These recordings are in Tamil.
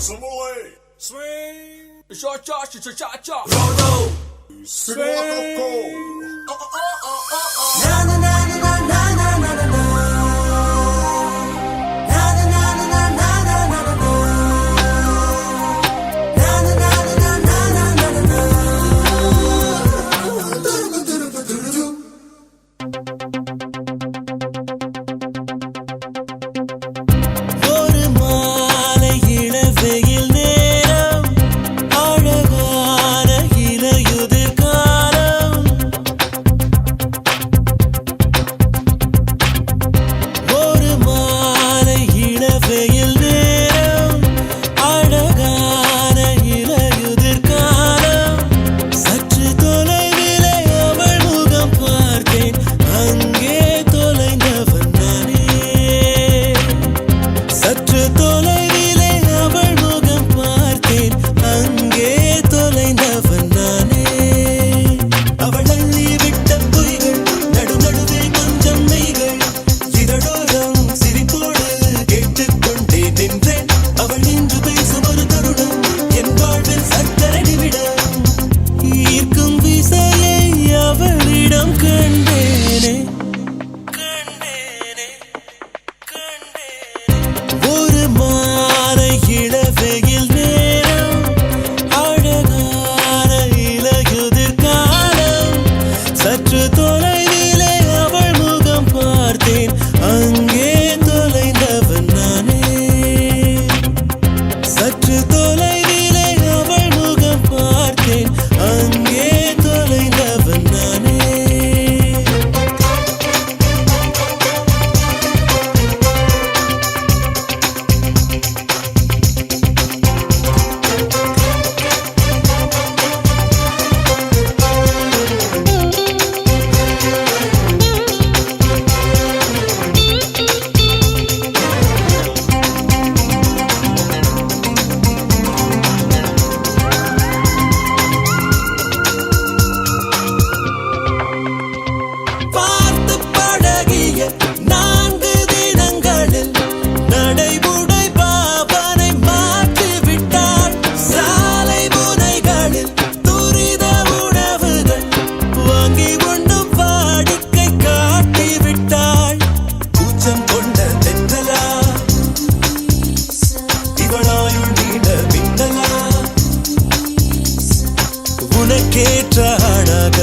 Assembly. Swing. Cha-cha-cha-cha-cha. Roll. Swing. Go. Na na na na na na na na na. Na na na na na na na na na. Na na na na na na na na. ஒரு மாலை இளவெயில் நேரம் அழகான இலையுதிர் காலம் ஒரு மாலை இளவெயில் நேரம் அழகான இலையுதிர் காலம் சற்று தொலைவிலே அவள் முகம் பார்த்தேன் அங்கே தொலைந்தவன் நானே சற்று தொலைவிலே அவள் முகம் பார்த்தேன் அங்கே தொலைந்தவன் நானே அவள் அள்ளி விட்ட பொய்கள் நடுநடுவே கொஞ்சம் மெய்கள் இதழோரம் சிரிப்போடு கேட்டுக்கொண்டே நின்றேன் அவள் இன்று பேசும் ஒரு தருணம் என் வாழ்வில் சக்கரை நிமிடம் ஈர்க்கும் விசையை அவளிடம் கண்டேனே கண்டேனே ஒரு மாலை இளவெயில் நேரம் அழகான இலையுதிர் காலம் சற்று தொலைவிலே அவள் முகம் பார்த்தேன் அங்கே தொலைந்தவன் நானே சற்று தொலைவிலே அவள் முகம் பார்த்தேன் அங்கே தொலைந்தவன் நானே பார்த்து பழகிய 4 தினங்களில் நடைமுறை பாவனை மாற்றிவிட்டாள் சாலை முனைகளில் துரித உணவுகள் வாங்கி உண்ணும் வாடிக்கை காட்டிவிட்டாள் கூச்சம் கொண்ட தென்றலா இவளாயுள் நீண்ட மின்னலா உனக்கேற்ற அழக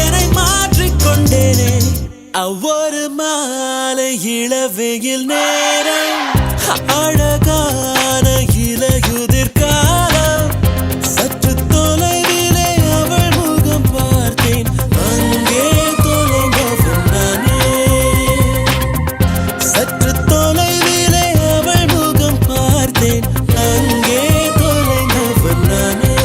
என்னை மாற்றிக்கொண்டேனே அவ்வொரு மாலை இளவெயில் நேரம் அழகான இலையுதிர் காலம் சற்று தொலைவிலே அவள் முகம் பார்த்தேன் அங்கே தொலைந்தவன் நானே சற்று தொலைவிலே அவள் முகம் பார்த்தேன் அங்கே தொலைந்தவன் நானே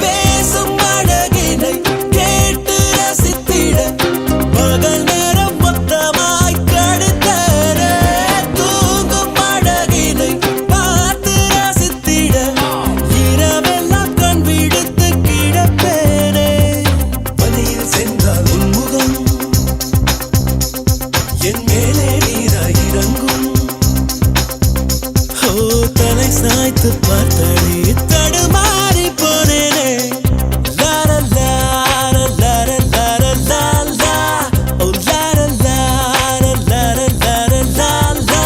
பேசும் அழகினை கேட்டு ரசித்திட பகல் நேரம் மொத்தமாய் கழித்தர தூங்கும் அழகினை பார்த்து ரசித்திட இரவெல்லாம் கண் விடுத்து கிடப்பேனே பனியில் சென்றால் உன்முகம் என் மேலே நீராய் இறங்கும் ஓ தலை சாய்த்து பார்த்தாலே தடுமாறி போனேனே லார லார லார லார லாலா ஓ லார லார லார லார லாலா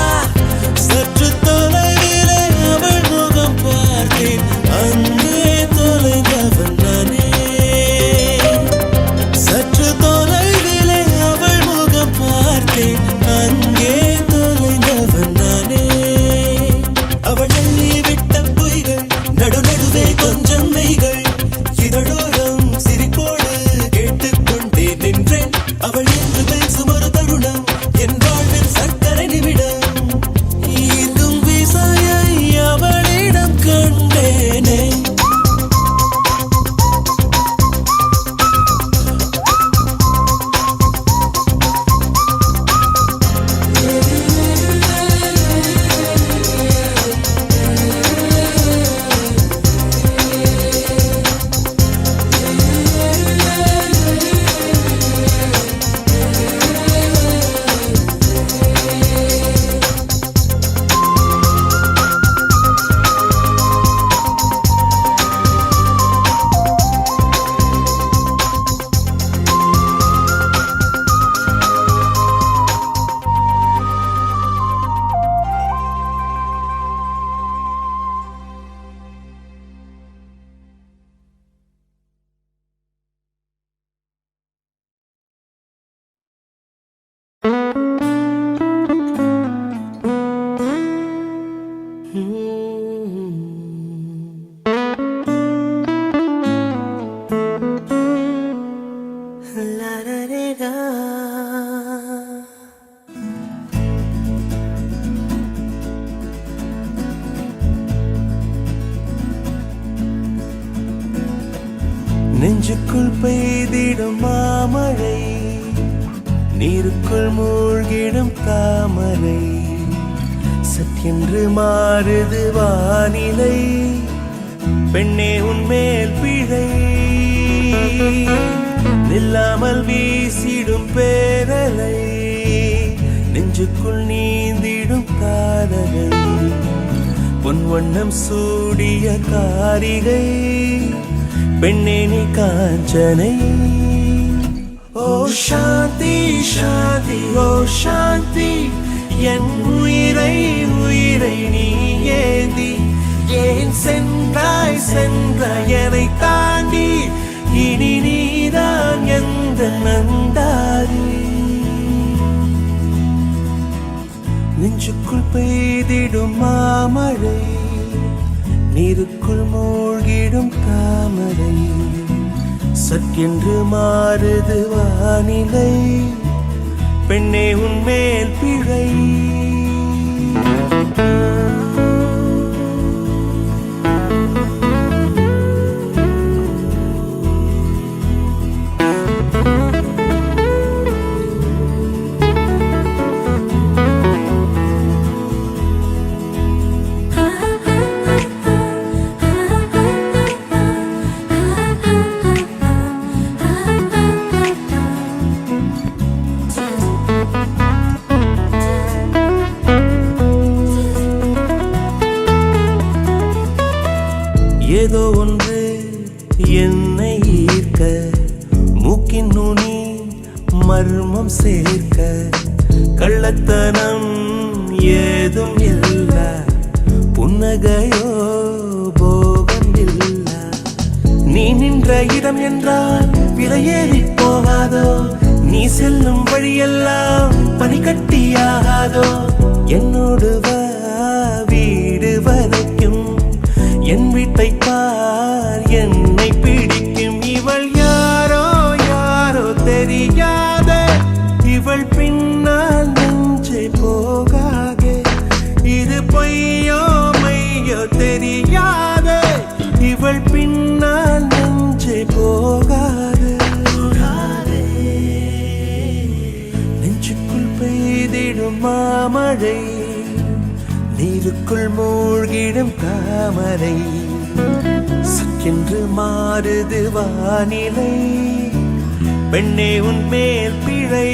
சற்று தொலைவிலே அவள் முகம் பார்த்தேன் அங்கே தொலைந்தவன் நானே சற்று தொலைவிலே அவள் முகம் பார்த்தேன் அங்கே தொலைந்தவன் நானே அவள் அள்ளி விட்ட பொய்கள் நடுநடு நெஞ்சுக்குள் பெய்திடும் மாமழை, நீருக்குள் மூழ்கிடும் தாமரை, சற்றென்று மாறுது வானிலை, பெண்ணே உன்மேல் பிழை, நில்லாமல் வீசிடும் பேரலை, நெஞ்சுக்குள் நீந்திடும் காதலை, பொன் வண்ணம் சூடிய காரிகை, பெண்ணே நீ காஞ்சனை. ஓ சாந்தி சாந்தி ஓ சாந்தி, என் உயிரை உயிரை நீ ஏந்தி ஏன் சென்றாய் சென்றாய் என்னை தாண்டி, இனி நீதான் எந்த நந்தாரி. நெஞ்சுக்குள் பெய்திடும் மாமழை, நீருக்குள் மூழ்கிடும் தாமரை, சற்றென்று மாறுது வானிலை, பெண்ணே உன்மேல் பிழை. ஏதோ ஒன்று என்னை ஈர்க்க, மூக்கின் நுனி மர்மம் சேர்க்க, கள்ளத்தனம் ஏதும் இல்ல, புன்னகையோ போகம் இல்ல, நீ நின்ற இடம் என்றால் விலையேறி போகாதோ, நீ செல்லும் வழியெல்லாம் பனிக்கட்டியாகாதோ, என்னோடு வா வீடு வரைக்கும், என் வீட்டை பார் என்னை பிடிக்கும், இவள் யாரோ யாரோ தெரியாத, இவள் பின்னால் நெஞ்சை போகாதே, இது பொய்யோ மையோ தெரியாத, இவள் பின்னால் நெஞ்சை போகாதே. நெஞ்சுக்குள் பெய்திடும் மாமழை, நீருக்குள் மூழ்கிடும் தாமரை, சற்றென்று மாறுது வானிலை, பெண்ணே உன்மேல் பிழை.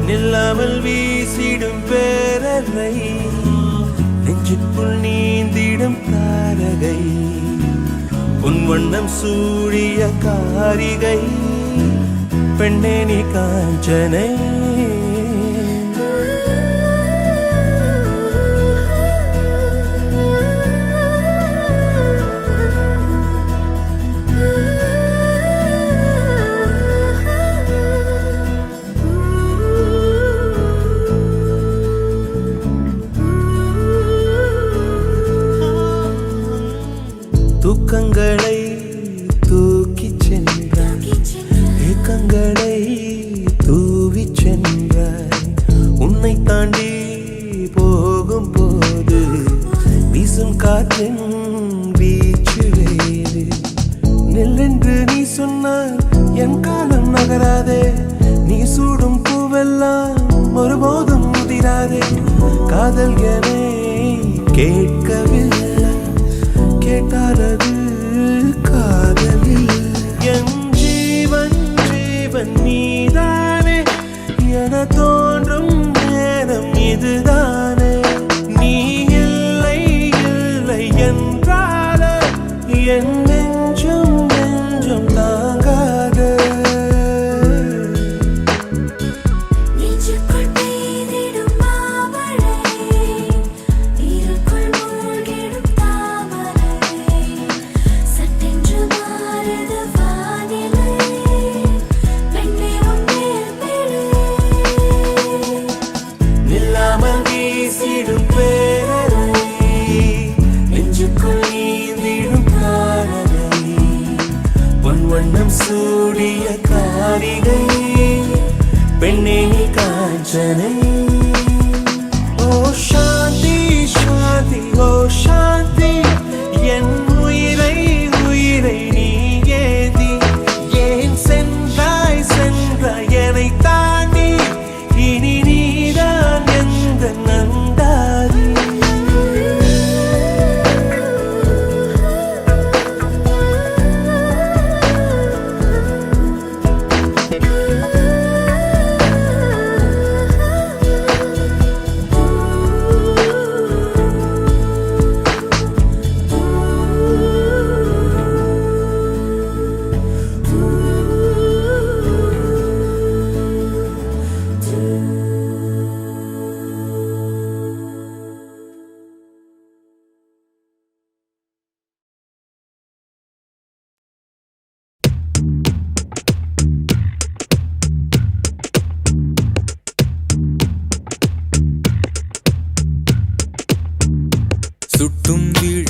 நில்லாமல் வீசிடும் பேரலை, நெஞ்சுக்குள் நீந்திடும் தாரகை, உன் வண்ணம் சூடிய காரிகை, பெண்ணே நீ காஞ்சனை. தூக்கங்களை தூக்கி சென்றாய், ஏக்கங்களை தூவி சென்றாய், உன்னை தாண்டி போகும் போது வீசும் காற்றின் வீச்சு வேறு, நெல்லென்று நீ சொன்னால் என் காலம் நகராதே, நீ சூடும் பூவெல்லாம் ஒருபோதும் முதிராதே, காதல் என கேட்கவில்லை, கேட்டாரது காதலில், என் ஜீவன் ஜீவன் நீதானே என தோன்றும் நேரம் இதுதானே, நீ இல்லை இல்லை என்றால என் நெஞ்சம் நெஞ்சம் தாங்காத.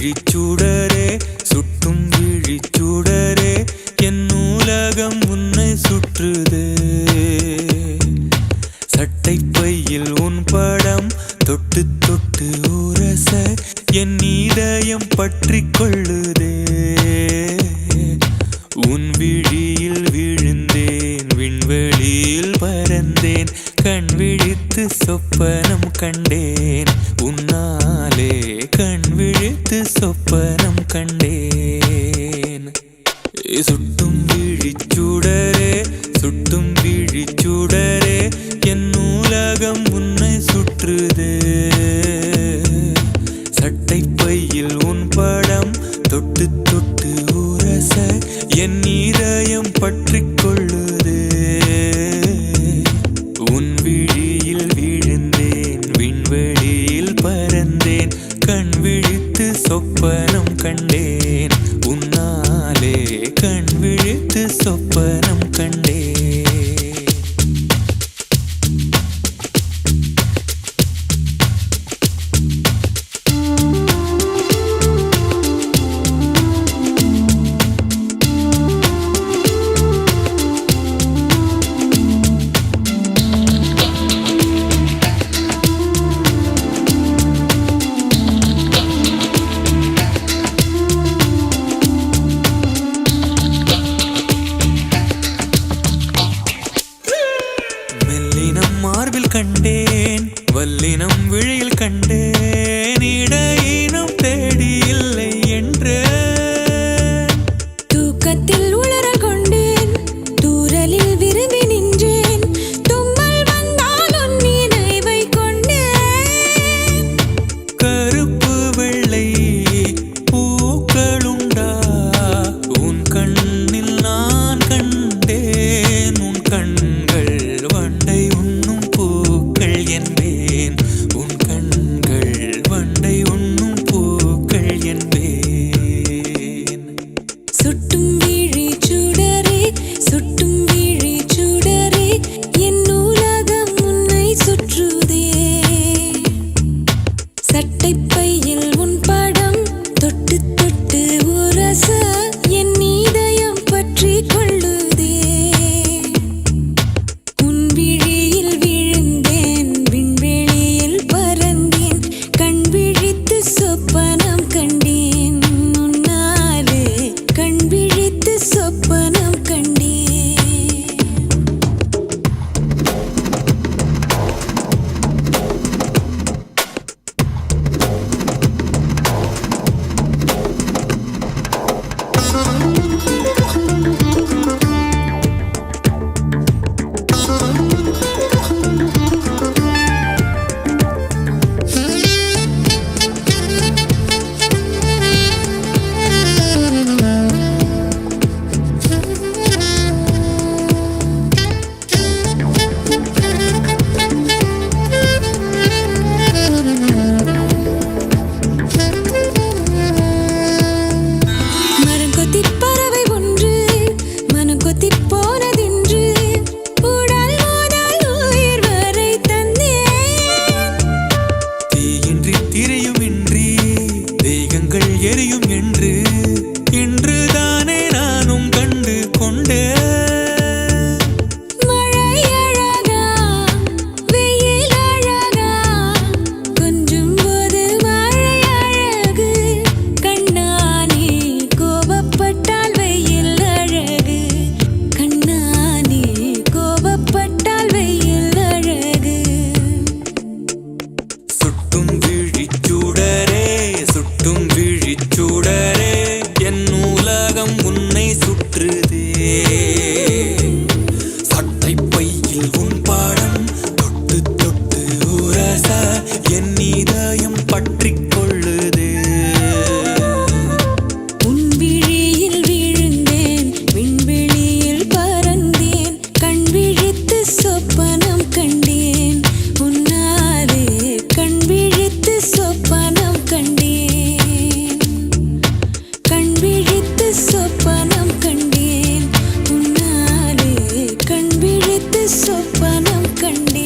விழிச்சுடரே சுட்டும் விழிச்சுடரே என் நூலகம் உன்னை சுற்றுதே சட்டை பையில் உன் படம் தொட்டு தொட்டு உரச என் இதயம் பற்றி கொள்ளுதே உன் விழியில் விழுந்தேன் விண்வெளியில் பறந்தேன் கண் விழித்து சொப்பனம் கண்டேன் உன்னாலே கண் விழித்து சொப்பனம் கண்டேன் சுட்டும் விழிச்சுடரே சுட்டும் விழிச்சுடரே என் நூலகம் உன்னை சுற்றுதே சட்டை பையில் உன் படம் தொட்டு தொட்டு உரச என் இதயம் பற்றி கொள்ளுதே உன் விழியில் விழுந்தேன் விண்வெளியில் பறந்தேன் கண் விழித்து சொப்பனம் கண்டேன் உன்னாலே கண் விழித்து சொப்பனம் கண்டேன் மெல்லினம் மார்பில் கண்டேன் வல்லினம் விழியில் கண்டேன் இடையினம் தேடி இல்லை என்று தூக்கத்தில் உளற கொண்டேன் தூரலில் விரும்பி நின்றேன் தும்மல் வந்தால் உன் நினைவை கொண்டேன் கருப்பு வெள்ளை பூக்களுண்டா உன் கண்ணில் நான் கண்டேன் உன் கண்கள் வண்டை உண்ணும் பூக்கள் என்பேன் உன் கண்கள் வண்டை உண்ணும் பூக்கள் என்பேன் சுட்டும் விழி சுடரே சுட்டும் விழி சுடரே என் நூலகம் உன்னை சுற்றுதே சட்டை பையில் உன் படம் தொட்டு தொட்டு உரச என் இதயம் பற்றி கொள்ளுதே உன் விழியில் விழுந்தேன் விண்வெளியில் பறந்தேன் கண் விழித்து சொப்பனம் கண்டேன் உன்னாலே கண் விழித்து சொப்பனம் கண்டேன் மரம் கொத்திப் பறவை ஒன்று மனம் கொத்திப் போனதென்று உடல் முதல் உயிர் வரை தந்தேன் தீயின்றி திரையுமின்றி தேகங்கள் எரியும் என்று இன்றுதானே நானும் கண்டு கொண்டேன் மழை அழகா வெயில் அழகா கொஞ்சும் போது மழை அழகு கண்ணானே கோபப்பட்டால் வெயில் அழகு கண்ணானே கோபப்பட்டால் வெயில் அழகு சுட்டும் விழிச்சுடரே சுட்டும் விழிச்சுடரே என் நூலகம் உன்னை சுற்றுதே சட்டை பையில் உன் பாடம் தொட்டு தொட்டு உரச என் இதயம் பற்றி கொள்ளுதே உன் விழியில் விழுந்தேன் விண்வெளியில் பறந்தேன் கண் விழித்து சொப்பனம் கண்டேன் உன்னாலே கண் விழித்து சொப்பனம் கண்டேன் கண் விழித்து சொப்பனம் கண்டேன் உன்னாலே கண் விழித்து சொப்பனம் கண்டேன்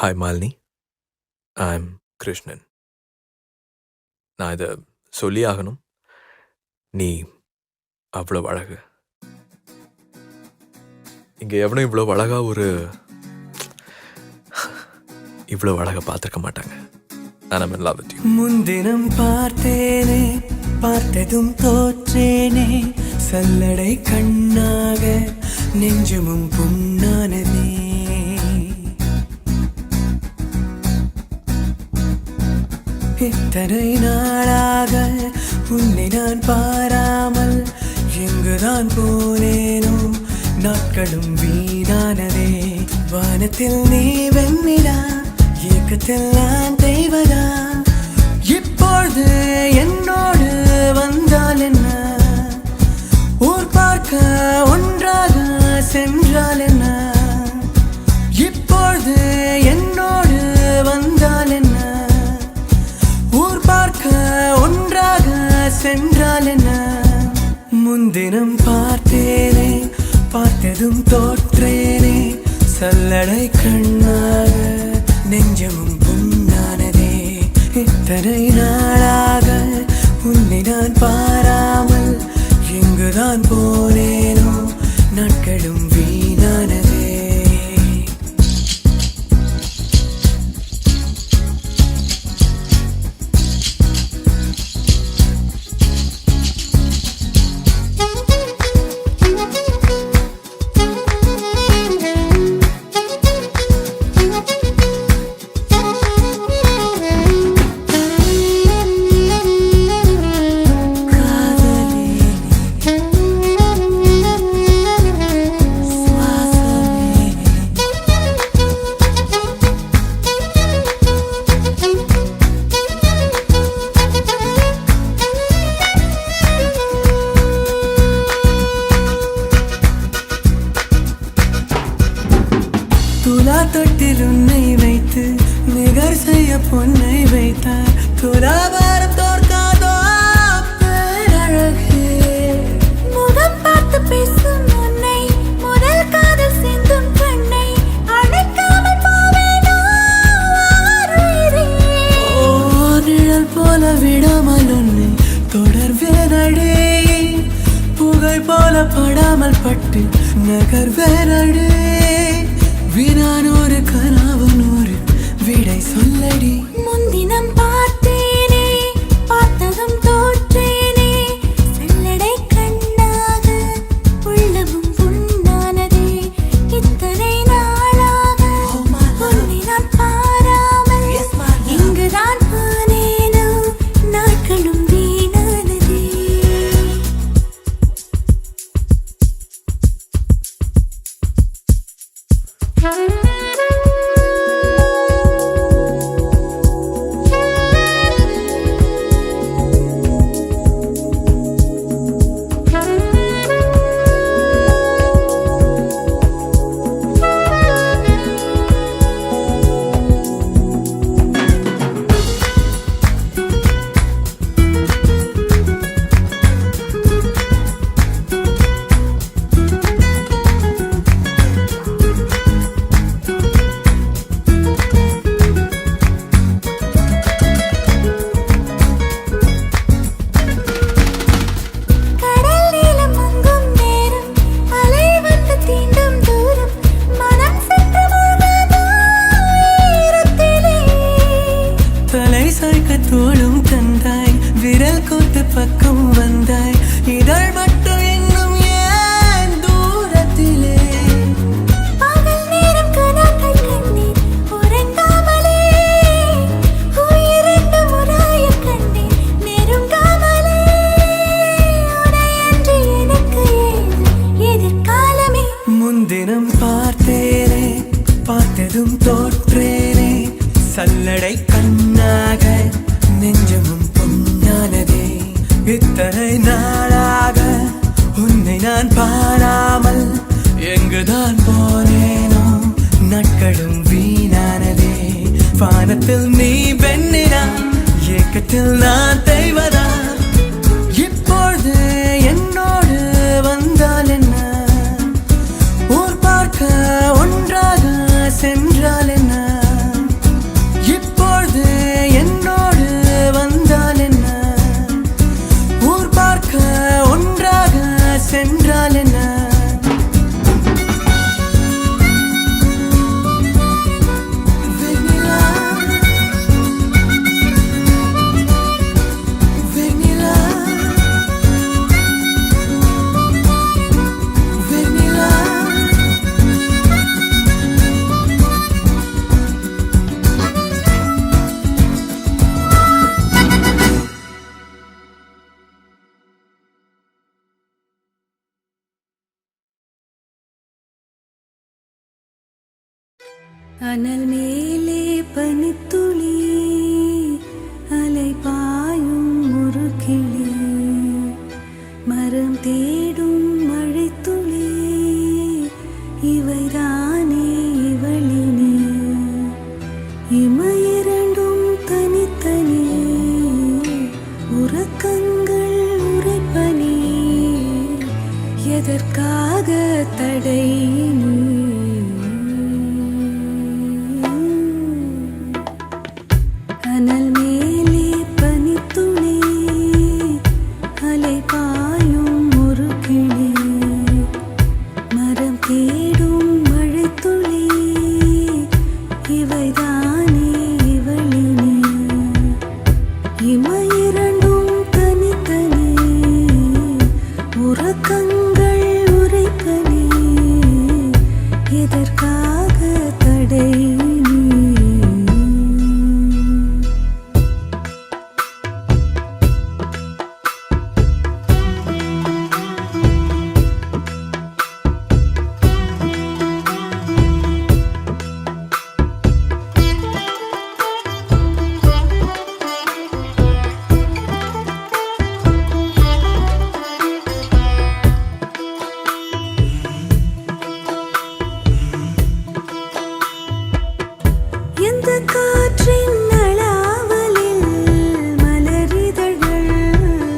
hi Malini, I am Krishnan. நான் இதை சொல்லி ஆகணும். நீ அவ்வளோ அழகு. இங்கே எவனும் இவ்வளோ அழகா இவ்வளோ அழகா பார்த்துருக்க மாட்டாங்க. நான் in love with you. முன்தினம் பார்த்தேனே, பார்த்ததும் தோற்றேனே, சல்லடை கண்ணாக நெஞ்சமும் புண்ணானதே. இத்தனை நாளாக உன்னை நான் பாராமல் எங்குதான் போனேனோ, நாட்களும் வீணானதே. வானத்தில் நீ வெண்ணிலா, ஏக்கத்தில் நான் தெய்வதா. இப்பொழுது என்னோடு வந்தால் என்ன, ஊர் பார்க்க ஒன்றாக சென்றால் என்ன. இப்பொழுது என்னோடு வந்தால் என்ன, ஊர் பார்க்க ஒன்றாக சென்றால் என்ன. முன்தினம் பார்த்தேனே, பார்த்ததும் தோற்றேனே, சல்லடை கண்ணாக நெஞ்சமும் புண்ணானதே. இத்தனை நாளாக உன்னை நான் பாராமல் எங்குதான் போனேனோ, நாட்களும் வீணானதே. துலா தொட்டில் உன்னை வைத்து நிகர் செய்ய பொன்னை வைத்தார். துலாபாரம் தோற்காதோ பேரழகே. முகம் பார்த்து பேசும் உன்னை, முதல் காதல் சிந்தும் கண்ணை அணைக்காமல் போவேனோ ஆருயிரே. ஓ நிழல் போல விடாமல் உன்னை தொடர்வேனடே, புகழ் போல படாமல் பட்டு நகர்வேனடே. வினானூறு கனவு நூறு விடை சொல்லடி. முன்தினம் பார்த்தேனே, பார்த்ததும் தோற்றேனே, சல்லடை கண்ணாக உள்ளமும் புண்ணானதே. இத்தனை நாளாக உன்னை நான் பாராமல் இங்குதான் போனேனோ, நாட்களும் வீணானதே. கடல் நீலம் மங்கும் நேரம், அலை வந்து தீண்டும் தூரம், மனம் சென்று மூழ்காதோ ஈரத்திலே. தலை சாய்க்க தோளும் தந்தாய், விரல் கோத்து பக்கம் வந்தாய், இதழ் மட்டும் இன்னும் ஏன் தூரத்திலே. பகல் நேரம் கனாக்கள் கண்டேன் உறங்காமலே, உயிரென்று முராயக் கண்டேன் நெருங்காமலே. உனையன்றி எனக்கு ஏது எதிர்காலமே. முன்தினம் பார்த்தேனே, பார்த்ததும் தோற்றேனே, சல்லடை கண்ணாக நெஞ்சமும் பொன்னானதே. இத்தனை நாளாக உன்னை நான் பாராமல் எங்குதான் போனேனோ, நாட்களும் வீணானதே. வானத்தில் நீ வெண்ணிலா, ஏக்கத்தில் நான் தெய்வதா. இப்பொழுது என்னோடு வந்தால் என்ன, ஊர் பார்க்க ஒன்றாக சென்றால் என்ன. அனல் மேலே பனித்துளி அலை பாயும் ஒரு கிளி மரம் தேடும் மழைத்துளி இவைதானே இவளினே இமையிரண்டும் தனித்தனி உறக்கங்கள் உரைப்பனி எதற்காக தடை அனல் மேலே பனித்துளி அலை பாயும் ஒரு கிளி மரம் தேடும் மழைத்துளி இவைதானே இவளினே இமையிரண்டும் தனித்தனி உறக்கங்கள் உரைப்பனி எதற்காக தடை எந்த காற்றின் நலாவலில் மலரிதழ்கள்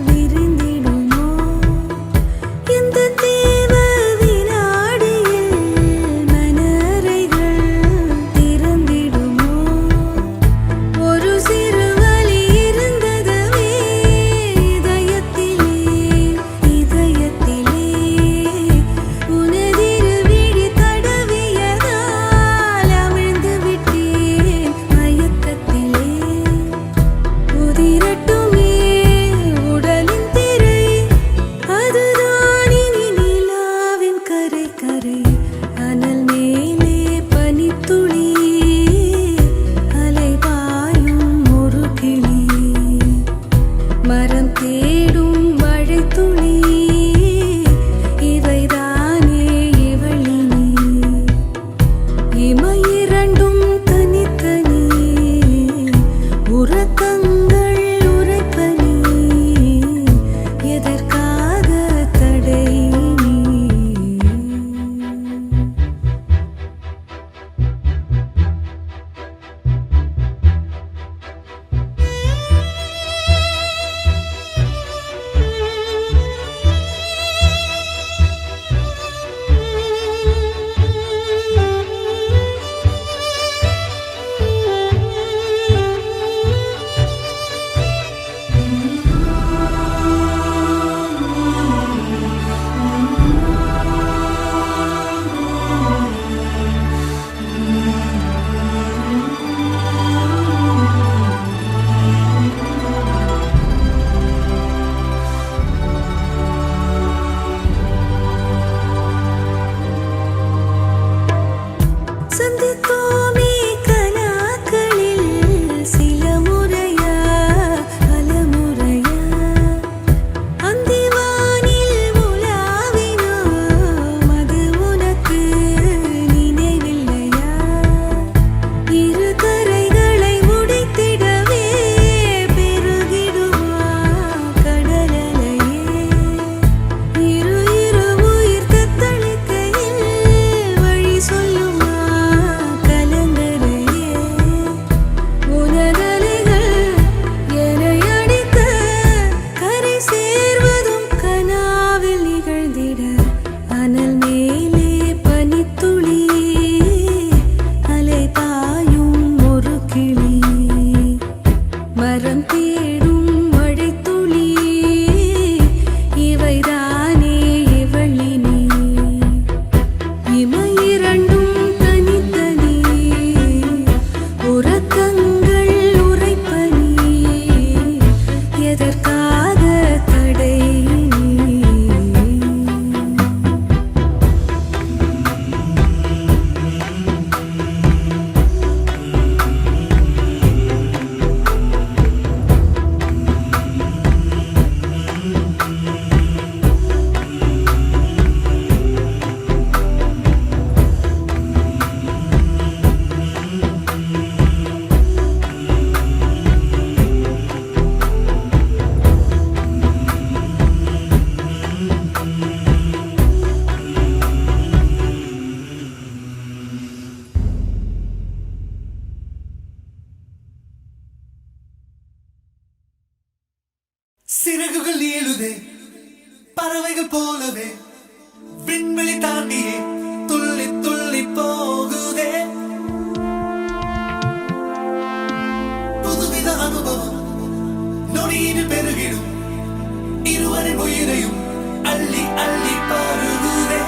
விரிந்திடுமோ எந்த தேவ வினாடியில் மனறைகள் திறந்திடுமோ ஒரு சிறு வலி இருந்ததுவே இதயத்திலே உனதிரு விழி தடவியதால் அமிழ்ந்து விட்டேன் மயக்கத்திலே உதிரட்டுமே உடலின் திரை அதுதான் இனி நிலாவின் கரை கரை அனல் மேலே பனித்துளி அலை பாயும் ஒரு கிளி மரம் தேடும் மழைத்துளி இவைதானே இவளினே இமையிரண்டும் தனித்தனி உறக்கங்கள் உரைப்பனி எதற்காக தடை சந்தித்தோமே கனாக்களில் சில முறையா பல முறையா அந்திவானில் உலாவினோம் அது உனக்கு நினைவில்லையா இரு கரைகளை உடைத்திடவே பெருகிடுமா கடலலையே இரு உயிர் தத்தளிக்கையில் வழி சொல்லுமா கலங்கரையே உனதலைகள் என்னை அடிக்க கரை சேர்வதும் கனாவில் நிகழ்ந்திட அனல் மேலே பனித்துளி அலை பாயும் ஒரு கிளி மரம் தேடும் மழைத்துளி இவைதானே இவளினே இமையிரண்டும் தனித்தனி உறக்கங்கள் உரைப்பனி எதற்காக தடை சிறகுகள் ஏழுதே பறவைகள் போலவே விண்வெளி தாண்டியே துள்ளி துள்ளி போகுதே புதுவித அனுபவம் நொடியில் பெருகிடும் இருவரின் உயிரையும் அள்ளி அள்ளி பருகுதே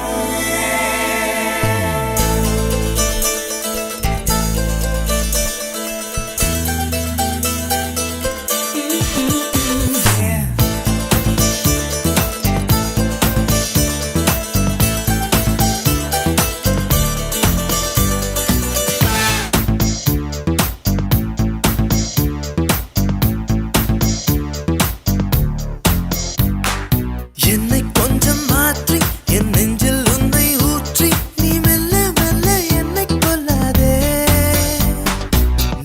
என்னை கொஞ்சம் மாற்றி என் நெஞ்சில் உன்னை ஊற்றி நீ மெல்ல மெல்ல என்னை கொல்லாதே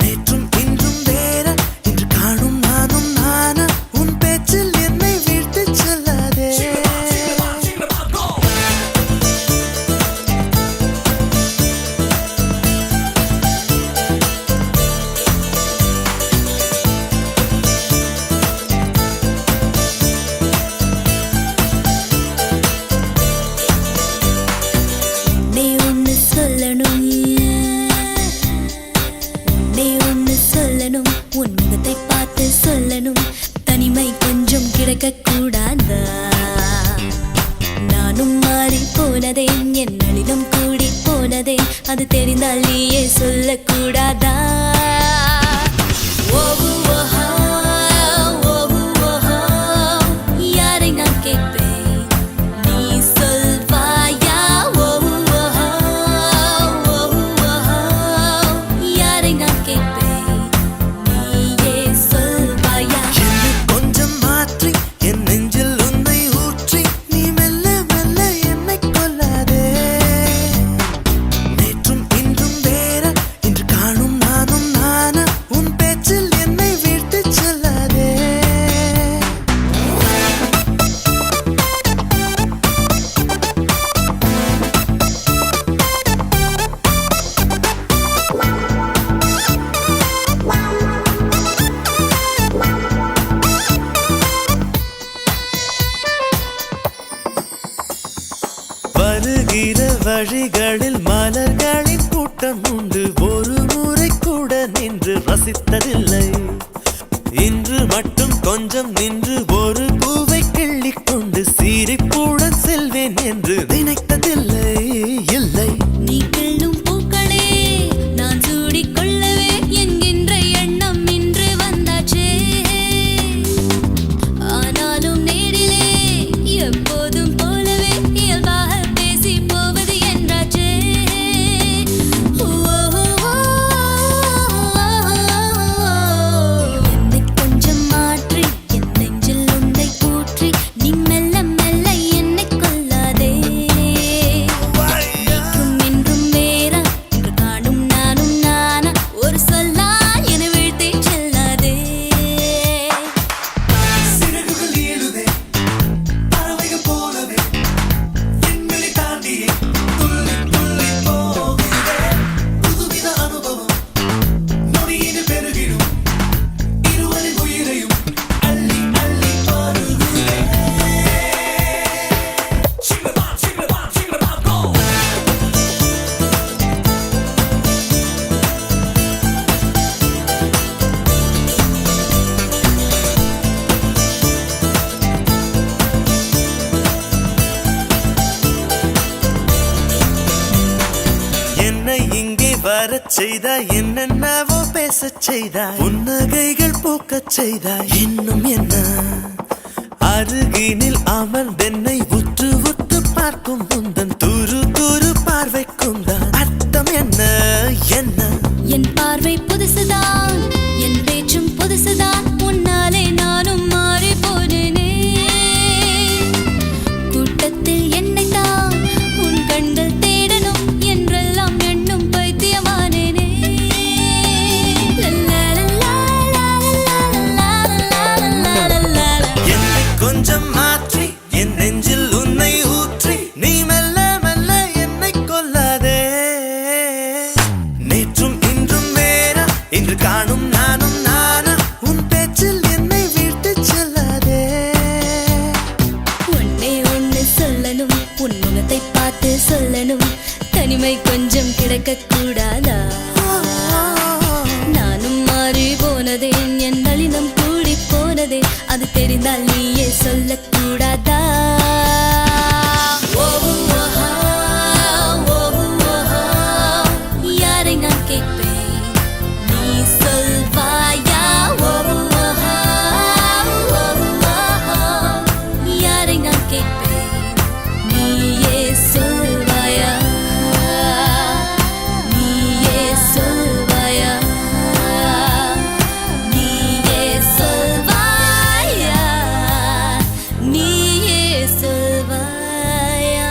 நேற்றும் இன்றும் வேற இன்று காணும் நானும் நானா உன் பேச்சில் என்னை வீழ்த்து செல்லாதே நீ ஒன்னு சொல்லணும் நீ ஒன்னு சொல்லணும் உன் முகத்தை பார்த்து சொல்லணும் தனிமை கொஞ்சம் கிடைக்க கூடாதா நானும் மாறி போனதே என் நளினம் கூடி போனதே அது தெரிந்தால் நீயே சொல்லக்கூடாதா ஓஹோ ஓஹோ ஓஹோ ஓஹோ யாரை நான் கேட்பேன் நீ சொல்வாயா ஓஹோ ஓஹோ ஓஹோ ஓஹோ யாரை நான் கேட்பேன் நீயே சொல்வாயா என்னை கொஞ்சம் மாற்றி என் நெஞ்சில் உன்னை ஊற்றி நீ மெல்ல மெல்ல என்னை கொல்லாதே நேற்றும் இன்றும் வேற இன்று காணும் நானும் நானா உன் பேச்சில் என்னை வீழ்த்து செல்லாதே வருகிற வழிகளில் மலர்களின் கூட்டம் உண்டு ஒரு முறை கூட நின்று ரசித்ததில்லை இன்று மட்டும் கொஞ்சம் நின்று ஒரு பூவை கிள்ளிக் கொண்டு சிரிப்புடன் செல்வேன் என்று நினைத்ததில்லை இல்லை நீ கிள்ளும் பூக்களே நான் சூடிக் கொள்ளவே என்கின்ற எண்ணம் இன்று வந்தாச்சே ஆனாலும் நேரிலே எப்போதும் போலவே இயல்பாக பேசி போவது என்றாச்சே என்னை கொஞ்சம் மாற்றி என் நெஞ்சில் உன்னை ஊற்றி நீ மெல்ல மெல்ல என்னை கொல்லாதே நேற்றும் இன்றும் வேற இன்று காணும் நானும் நானா ஒரு சொல்லால் என வீழ்த்தி செல்லாதே சிறகுகள் ஏழுதே பறவைகள் போலவே விண்வெளி தாண்டியே துள்ளி துள்ளி போகுதே புதுவித அனுபவம் நொடியில் பெருகிடும் இருவரின் உயிரையும் அள்ளி அள்ளி பருகுதே என்னை இங்கே வரச் செய்தாய் என்னென்னவோ பேசச் செய்தாய் புன்னகைகள் பூக்கச் செய்தாய் இன்னும் என்ன அருகினில் அமர்ந்தென்னை உற்று உற்று பார்க்கும் முந்தன் துரு துரு பார்வைக்கும் தான் அர்த்தம் என்ன என்ன என் பார்வை புதுசுதான் என் பேச்சும் புதுசுதான் உன்னாலே நானும் மாறி போனேனே கூட்டத்தில் என்னை தான் உன் கண்கள் தேடணும் என்றெல்லாம் எண்ணும் பைத்தியமானேனே லல்லா லல்லா லல்லா லல்லா லல்லா லல்லா. என்னை கொஞ்சம் மாற்றி என் நெஞ்சில் உன்னை ஊற்றி நீ மெல்ல மெல்ல என்னை கொல்லாதே நேற்றும் இன்றும் வேற இன்று காணும் நானும் நானா உன் பேச்சில் என்னை வீழ்த்து செல்லாதே அது தெரிந்தால் நீயே சொல்லக்கூடாதா? யாரை நான் கேட்பேன், நீ சொல்வாயா? யாரை நான் கேட்பேன், நீயே சொல்வாயா? நீயே சொல்வாயா? நீயே சொல்வாயா? நீயே சொல்வாயா?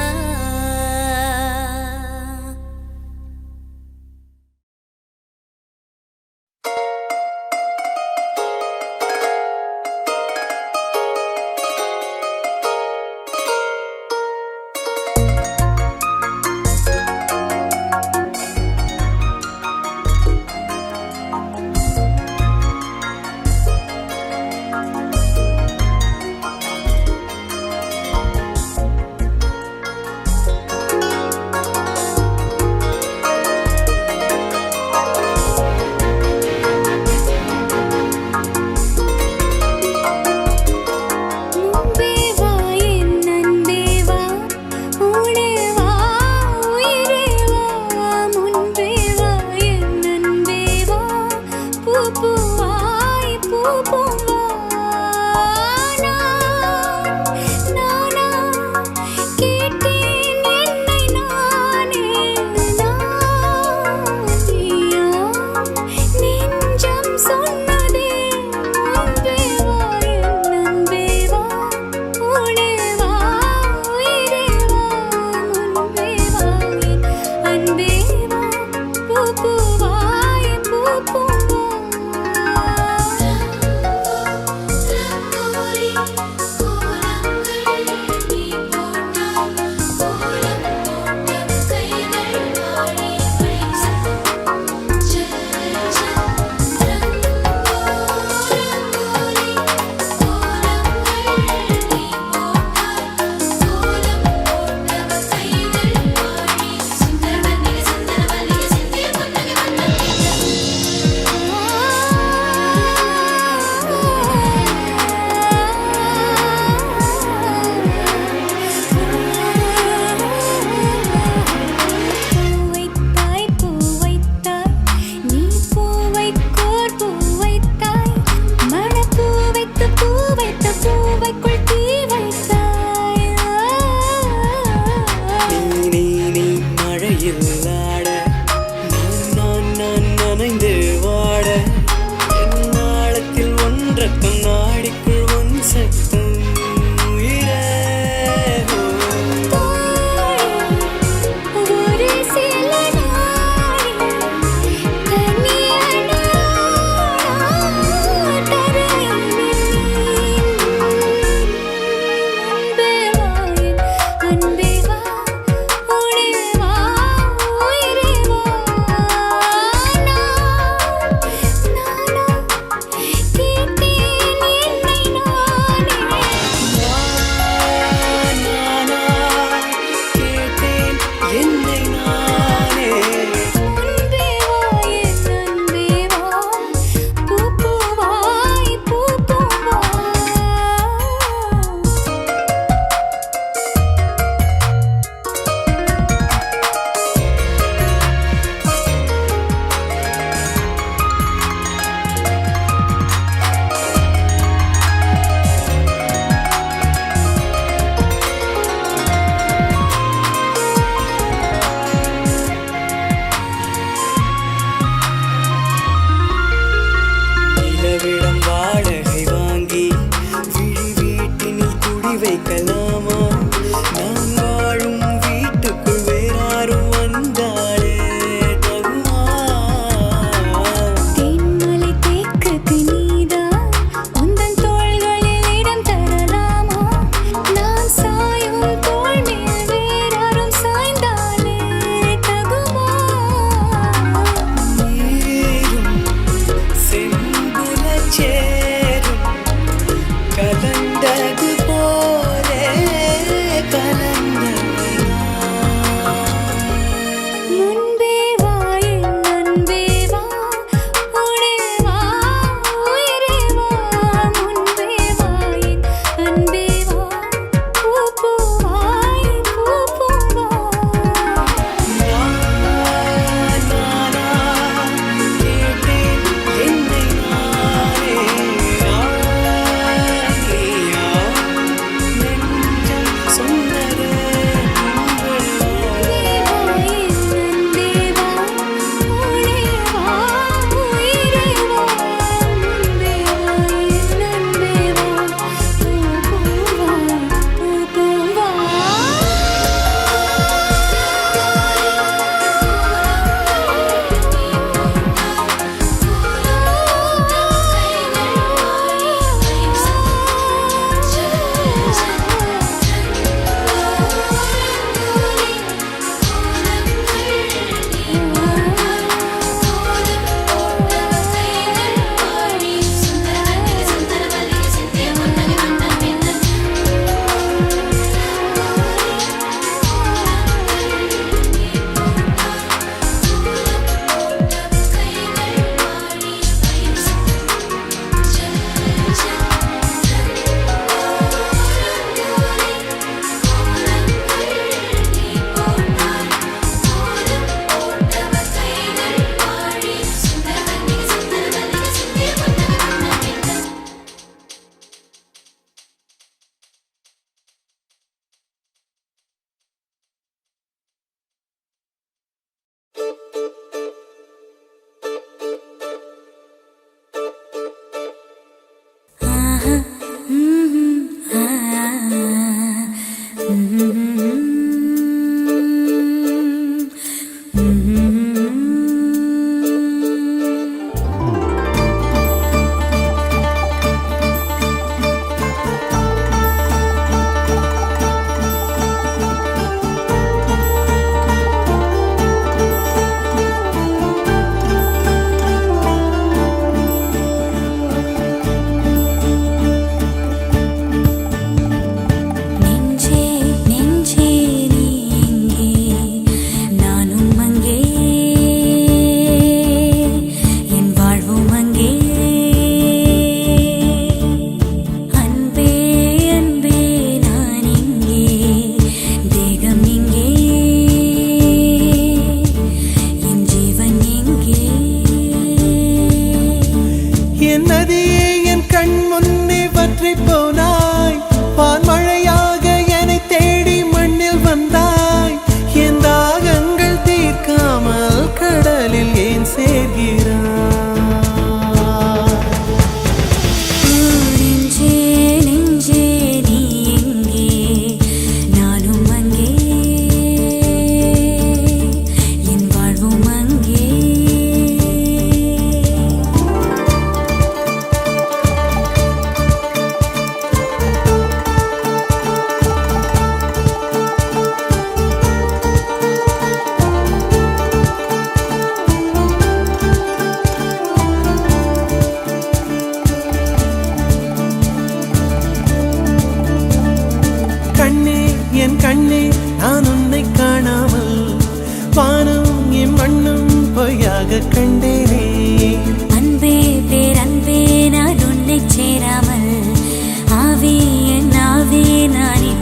சேரும் கலந்தது போலே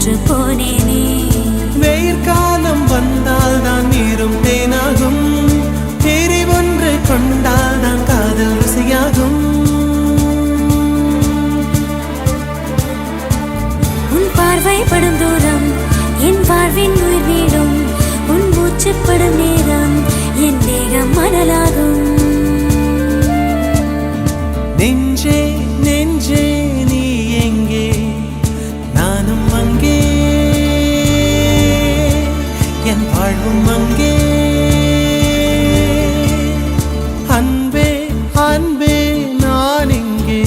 தோற்று போனேனே. வெயிற்காலம் வந்தால் தான் நீரும் தேனாகும், தேரி ஒன்று கொண்டால் தான் காதல் ருசியாகும். உன் பார்வைப்படும் தூரம் என் வாழ்வின் உயிர் வீடும், உன் மூச்சுப்படும் நேரம் என் தேகம் மணலாகும். நெஞ்சே நெஞ்சே நீ எங்கே, நானும் அங்கே, என் வாழ்வும் அங்கே. அன்பே அன்பே நான் இங்கே,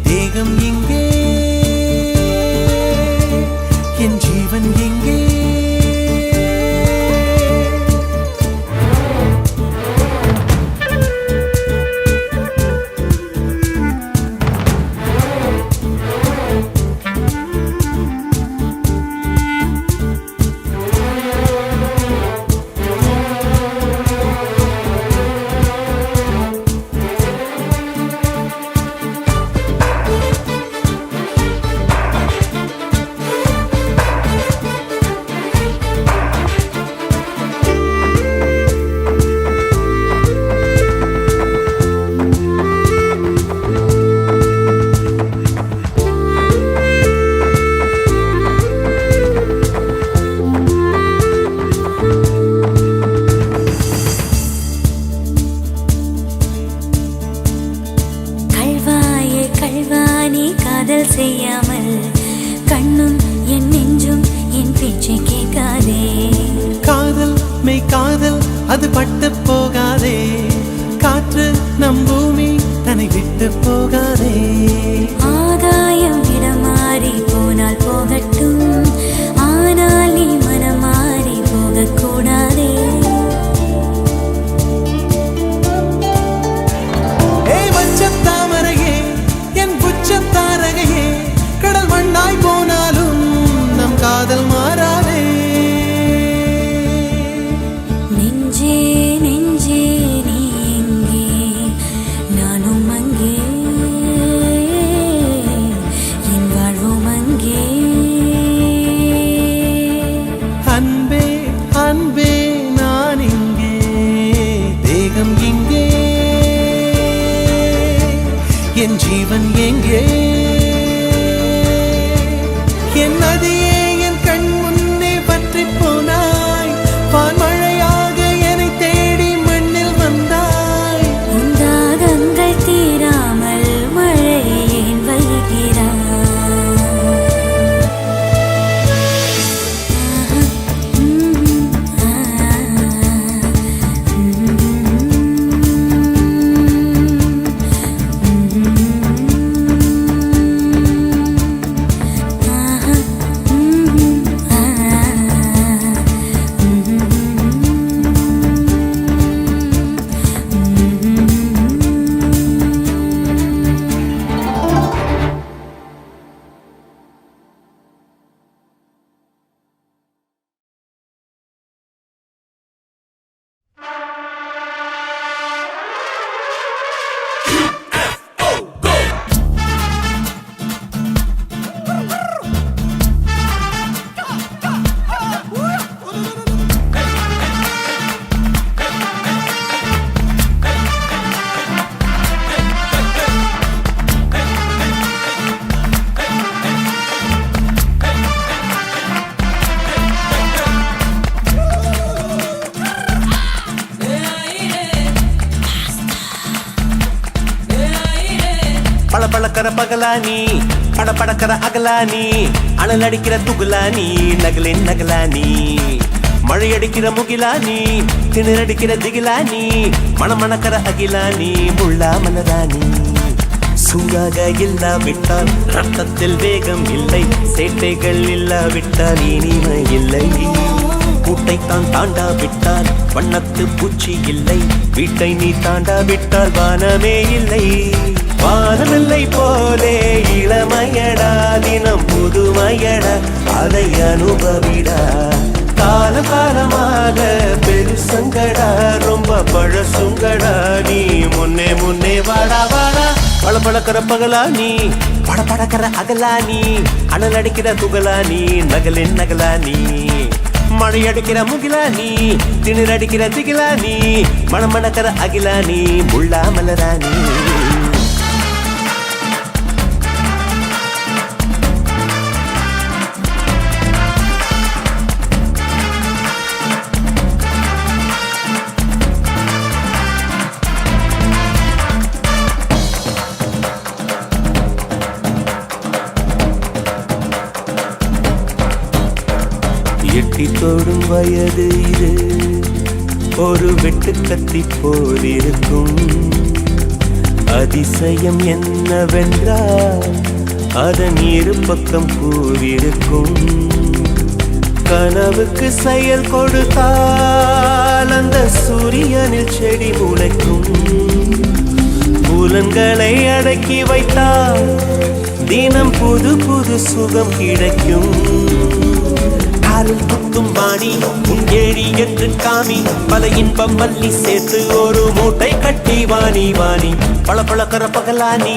தேகம் இங்கே, என் ஜீவன் எங்கே. காதல் செய்யாமல் கண்ணும் என் நெஞ்சும் என் பேச்சை கேட்காதே. காதல் மெய் காதல் அது பட்டு போகாதே, காற்று நம் பூமி தன்னை விட்டு போகாதே. ஆகாயம் இடம் மாறி போனால் போகட்டும், ஆனால் நீ மனம் மாறி போகக்கூடாதே. தாமரையே என் புச்சத்தாரகையே, கடல் மண்ணாய் போனாலும் நம் காதல் மாறாதே. நெஞ்சே நெஞ்சே நீ எங்கே, நானும் அங்கே, என் வாழ்வும் அங்கே. அன்பே அன்பே நான் இங்கே, தேகம் இங்கே, என் ஜீவன் எங்கே. என் நதியே என் கண் முன்னே பற்றி போனாய், பான்மழையாக என்னை தேடி மண்ணில் வந்தாய். உன் தாகங்கள் தீராமல் மழையை ஏன் வைகிறாய்? பழக்கிற பகலானி, படபடக்கிற அகலானி, அனல் அடிக்கிற துகுலானி, நகலின் நகலானி, மழையடிக்கிற முகிலானி, திணறடிக்கிற திகிலானி, மணமணக்கிற அகிலானி, முள்ளா மலரானி. சூடாக இல்லாவிட்டால் ரத்தத்தில் வேகம் இல்லை, சேட்டைகள் இல்லாவிட்டால் இனிமை இல்லை. கூட்டைத்தான் தாண்டாவிட்டால் வண்ணத்து பூச்சி இல்லை, வீட்டை நீ தாண்டாவிட்டால் வானமே இல்லை. வானமில்லை போலே இளமையடா, தினம் புதுமையடா, அதை அனுபவிடா. காலம் காலமாக பெருசங்கடா, ரொம்ப பழசுங்கடா, நீ முன்னே முன்னே வாடா வாடா. பளபளக்கிற பகலா நீ படபடக்கிற அகலா நீ அனல் அடிக்கிற துகளா நீ நகலின் நகலா நீ மழை அடிக்கிற முகிலா நீ திணிர் அடிக்கிற திகிலா நீ மணமணக்கிற அகிலா நீ முள்ளா மலரா நீ எட்டி தொடும் வயது இது ஒரு வெட்டு கத்தி போல் இருக்கும் அதிசயம் என்னவென்றால் அதன் இரு பக்கம் பூவிருக்கும் கனவுக்கு செயல் கொடுத்தால் அந்த சூரியனில் செடி முளைக்கும் புலன்களை அடக்கி வைத்தால் தினம் புது புது சுகம் கிடைக்கும் காலில் குத்தும் வாணி உன் ஏழி என்று காமி பல இன்பம் மல்லி சேர்த்து ஒரு மூட்டை கட்டி வாணி வாணி பளபளக்கிற பகலானி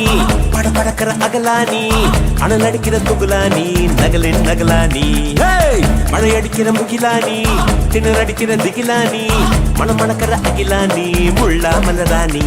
படபடக்கிற அகலானி அனல் அடிக்கிற துகுலானி நகலின் நகலானி மழை அடிக்கிற முகிலானி திணற அடிக்கிற திகிலானி மணமணக்கிற அகிலானி முள்ளா மலராணி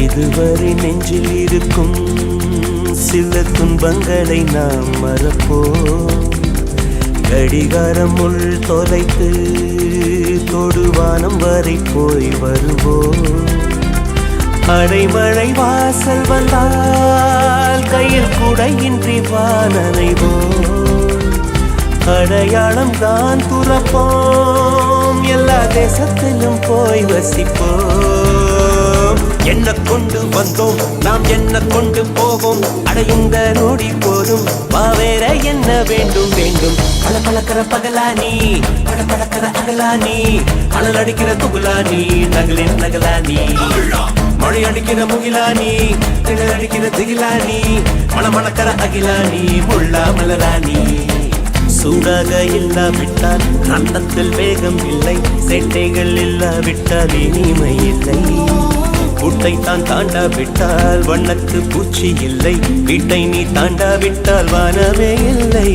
இதுவரை நெஞ்சில் இருக்கும் சில துன்பங்களை நாம் மறப்போம் கடிகாரம் உள் தொலைத்து தொடுவானம் வரை போய் வருவோம் அடைமழை வாசல் வந்தால் கையில் குடையின்றி வானனைவோம் அடையாளம் தான் துறப்போம் எல்லா தேசத்திலும் போய் வசிப்போம் என்ன கொண்டு வந்தோம் நாம் என்ன கொண்டு போவோம் அடையுந்த நோடி போதும் வேற என்ன வேண்டும் வேண்டும் பளபளக்கிற பகலானி படபடக்கிற அகலானி அனல் அடிக்கிற துகுலானி நகலின் நகலானி மழை அடிக்கிற முகிலானி திணற அடிக்கிற திகிலானி மணமணக்கிற அகிலானி முள்ளா மலராணி சூடாக இல்லாவிட்டால் அந்தத்தில் வேகம் இல்லை சேட்டைகள் இல்லாவிட்டால் இனிமை இல்லை கூட்டை தான் தாண்டாவிட்டால் வண்ணத்து பூச்சி இல்லை வீட்டை நீ தாண்டாவிட்டால் வானமே இல்லை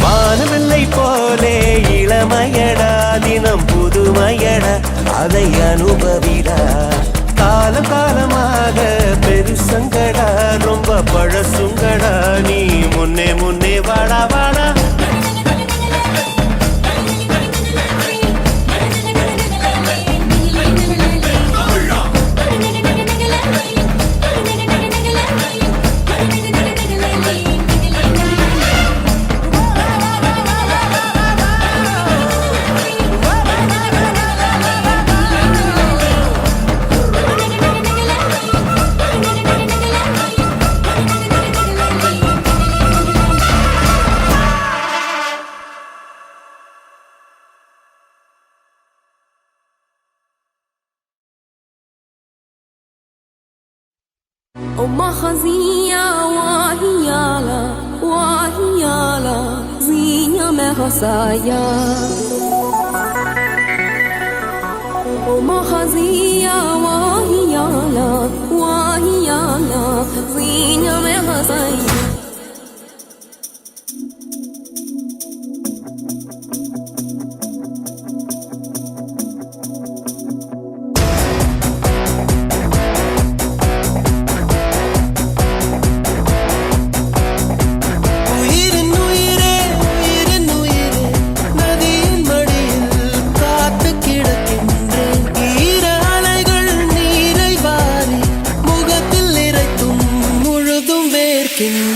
வானமில்லை போலே இளமையடா தினம் புதுமையடா அதை அனுபவிடா காலம் காலமாக பெருசங்கடா ரொம்ப பழசுங்கடா நீ முன்னே முன்னே வாடா வாடா ومخزية وهيالا وهيالا زينة مخصايا ومخزية وهيالا وهيالا زينة مخصايا in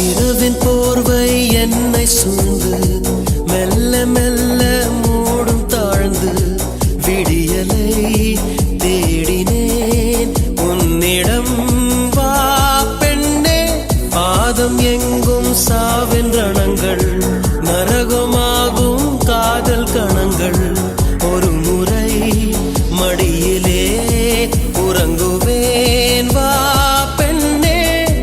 இரவின் போர்வை என்னை சூழ்ந்து மெல்ல மெல்ல மூடும் தாழ்ந்து விடியலை தேடினேன் உன்னிடம் வா பெண்ணே பாதம் எங்கும் சாவின் ரணங்கள் நரகமாகும் காதல் கணங்கள் ஒரு முறை மடியிலே உறங்குவேன் வா பெண்ணே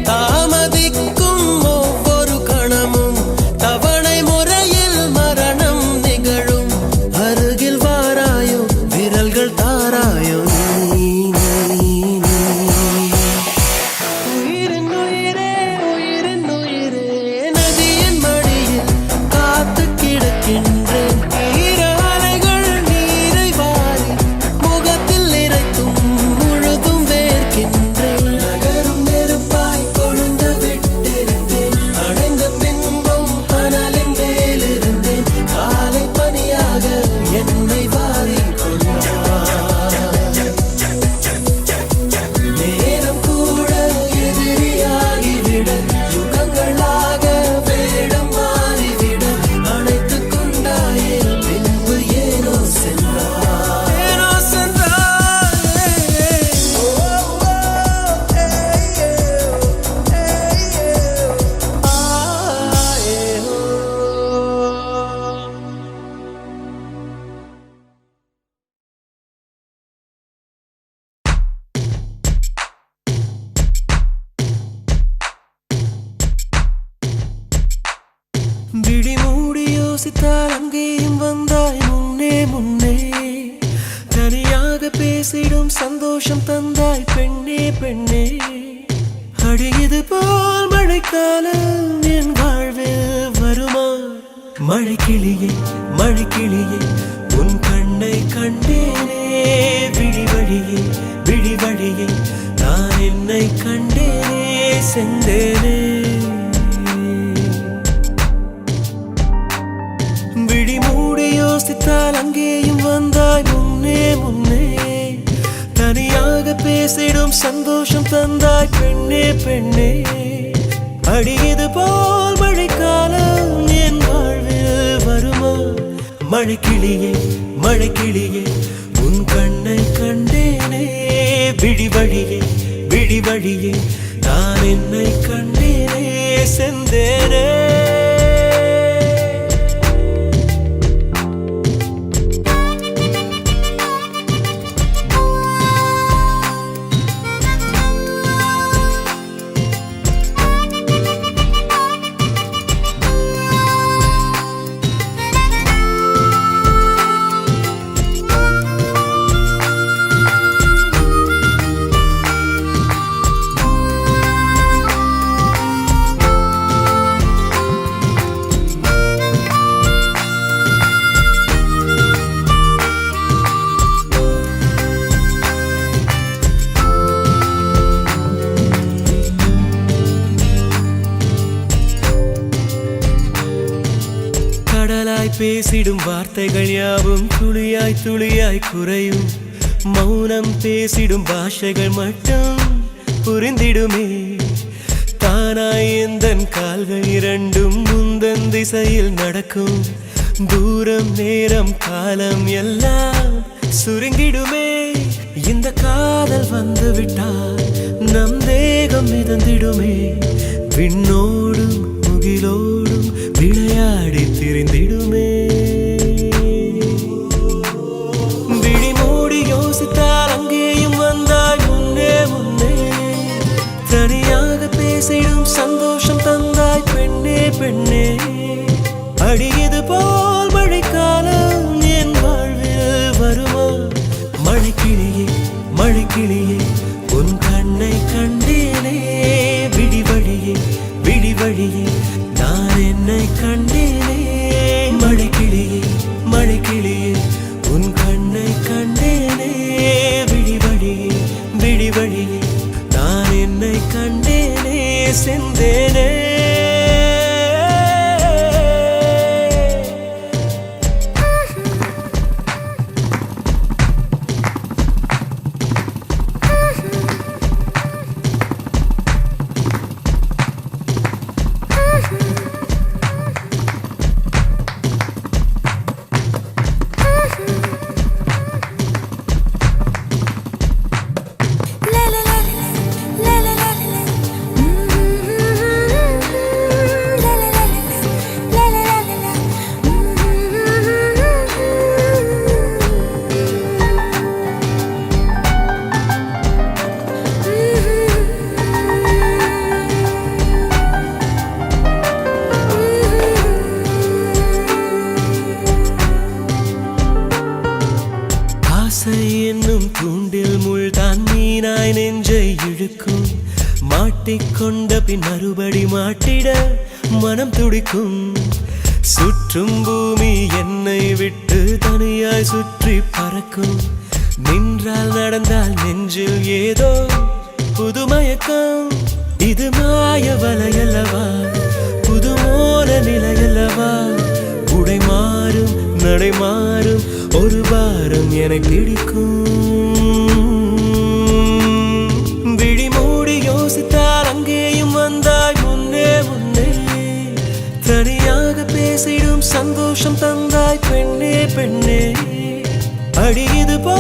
தாமதிக்கும் ஒவ்வொரு கணமும் தவணை முறையில் மரணம் நிகழும் அருகில் வாராயோ விரல்கள் தாராயோ உயிரின் உயிரே உயிரின் உயிரே நதியின் மடியில் காத்து கிடக்கின்றேன் ஈர அலைகள் நீரை வாரி முகத்தில் நிறைத்தும் முழுதும் வேர்க்கின்றேன் நகரும் நெருப்பாய் கொழுந்து விட்டிருந்தேன் அடைந்த பின்பும் கனலின் மேலிருந்தேன் காலை பனியாக என்னை வாரி நேரம் கூட எதிரியாகிவிட யுகங்களாக வேடம் மாறிவிட அணைத்துக் கொண்டாயே பின்பு ஏனோ சென்றாய் விழி மூடி யோசித்தால் அங்கேயும் வந்தாய் முன்னே முன்னே தனியாக பேசிடும் சந்தோஷம் தந்தாய் பெண்ணே பெண்ணே அடியது போல் மழைக்காலம் என் வாழ்வில் வருமா மழைக்கிளியே மழைக்கிளியே உன் கண்ணை கண்டேனே விழி வழியே விழி வழியே நான் என்னை கண்டேனே செந்தேனே விழி மூடி யோசித்தால் அங்கேயும் வந்தாய் முன்னே முன்னே தனியாக பேசிடும் சந்தோஷம் தந்தாய் பெண்ணே பெண்ணே அடியது போல் மழைக்காலம் என் வாழ்வில் வருமா மழைக்கிளியே மழைக்கிளியே உன் கண்ணை கண்டேனே விழி வழியே விழி வழியே நான் என்னை கண்டேனே செந்தேனே கடலாய் பேசிடும் வார்த்தைகள் யாவும் துளியாய் துளியாய் குறையும் மௌனம் பேசிடும் பாஷைகள் மட்டும் புரிந்திடுமே தானாய் எந்தன் கால்கள் இரண்டும் முந்தன் திசையில் நடக்கும் தூரம் நேரம் காலம் எல்லாம் சுருங்கிடுமே இந்த காதல் வந்து விட்டால் நம் தேகம் மிதந்திடுமே விண்ணோடும் முகிலோடும் விளையாடி திரிந்திடுமே விழி மூடி யோசித்தால் அங்கேயும் வந்தாய் முன்னே முன்னே தனியாக பேசிடும் சந்தோஷம் தந்தாய் பெண்ணே பெண்ணே அடியது போல் மழைக்காலம் என் வாழ்வில் வருமா மழைக்கிளியே மழைக்கிளியே உன் கண்ணை கண்டேனே விழி வழியே விழி வழியே நான் என்னை கண்டேனே மழைக்கிளியே மழைக்கிளியே உன் கண்ணை கண்டேனே விழி வழியே விழி வழியே நான் என்னை கண்டேனே செந்தேனே மாட்டிக்கொண்ட பின் மறுபடி மாட்டிட மனம் துடிக்கும். சுற்றும் பூமி என்னை விட்டு தனியாய் சுற்றி பறக்கும். நின்றால் நடந்தால் நெஞ்சில் ஏதோ புதுமயக்கம். இது மாய வலையல்லவா, புதுமோன நிலையல்லவா. உடை மாறும் நடை மாறும் ஒரு வாரம் என பிடிக்கும். விழி மூடி யோசித்தால் அங்கேயும் வந்தாய் முன்னே முன்னே. தனியாக பேசிடும் சந்தோஷம் தந்தாய் பெண்ணே பெண்ணே. அடி இது போ